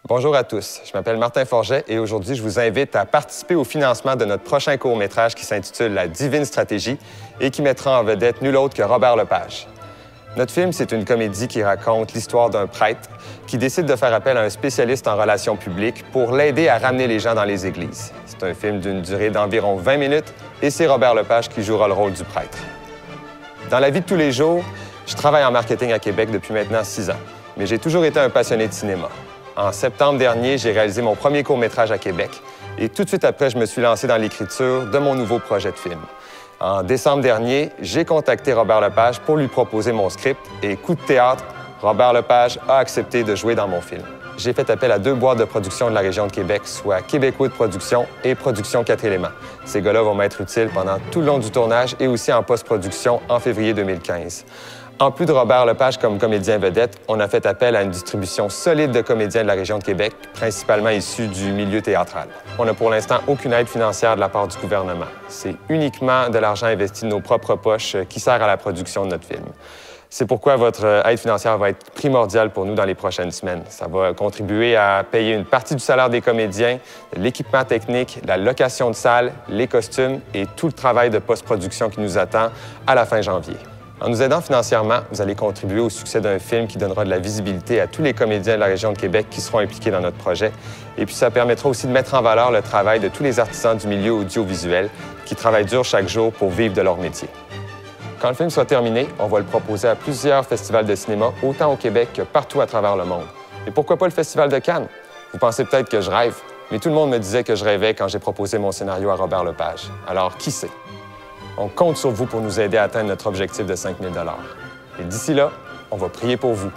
Bonjour à tous, je m'appelle Martin Forget et aujourd'hui, je vous invite à participer au financement de notre prochain court-métrage qui s'intitule La Divine Stratégie et qui mettra en vedette nul autre que Robert Lepage. Notre film, c'est une comédie qui raconte l'histoire d'un prêtre qui décide de faire appel à un spécialiste en relations publiques pour l'aider à ramener les gens dans les églises. C'est un film d'une durée d'environ 20 minutes et c'est Robert Lepage qui jouera le rôle du prêtre. Dans la vie de tous les jours, je travaille en marketing à Québec depuis maintenant 6 ans, mais j'ai toujours été un passionné de cinéma. En septembre dernier, j'ai réalisé mon premier court-métrage à Québec et tout de suite après, je me suis lancé dans l'écriture de mon nouveau projet de film. En décembre dernier, j'ai contacté Robert Lepage pour lui proposer mon script et coup de théâtre, Robert Lepage a accepté de jouer dans mon film. J'ai fait appel à 2 boîtes de production de la région de Québec, soit Québecwood Productions et Production 4 éléments. Ces gars-là vont m'être utiles pendant tout le long du tournage et aussi en post-production en février 2015. En plus de Robert Lepage comme comédien vedette, on a fait appel à une distribution solide de comédiens de la région de Québec, principalement issus du milieu théâtral. On n'a pour l'instant aucune aide financière de la part du gouvernement. C'est uniquement de l'argent investi de nos propres poches qui sert à la production de notre film. C'est pourquoi votre aide financière va être primordiale pour nous dans les prochaines semaines. Ça va contribuer à payer une partie du salaire des comédiens, l'équipement technique, la location de salle, les costumes et tout le travail de post-production qui nous attend à la fin janvier. En nous aidant financièrement, vous allez contribuer au succès d'un film qui donnera de la visibilité à tous les comédiens de la région de Québec qui seront impliqués dans notre projet. Et puis ça permettra aussi de mettre en valeur le travail de tous les artisans du milieu audiovisuel qui travaillent dur chaque jour pour vivre de leur métier. Quand le film sera terminé, on va le proposer à plusieurs festivals de cinéma, autant au Québec que partout à travers le monde. Et pourquoi pas le Festival de Cannes? Vous pensez peut-être que je rêve, mais tout le monde me disait que je rêvais quand j'ai proposé mon scénario à Robert Lepage. Alors, qui sait? On compte sur vous pour nous aider à atteindre notre objectif de 5 000 $. Et d'ici là, on va prier pour vous.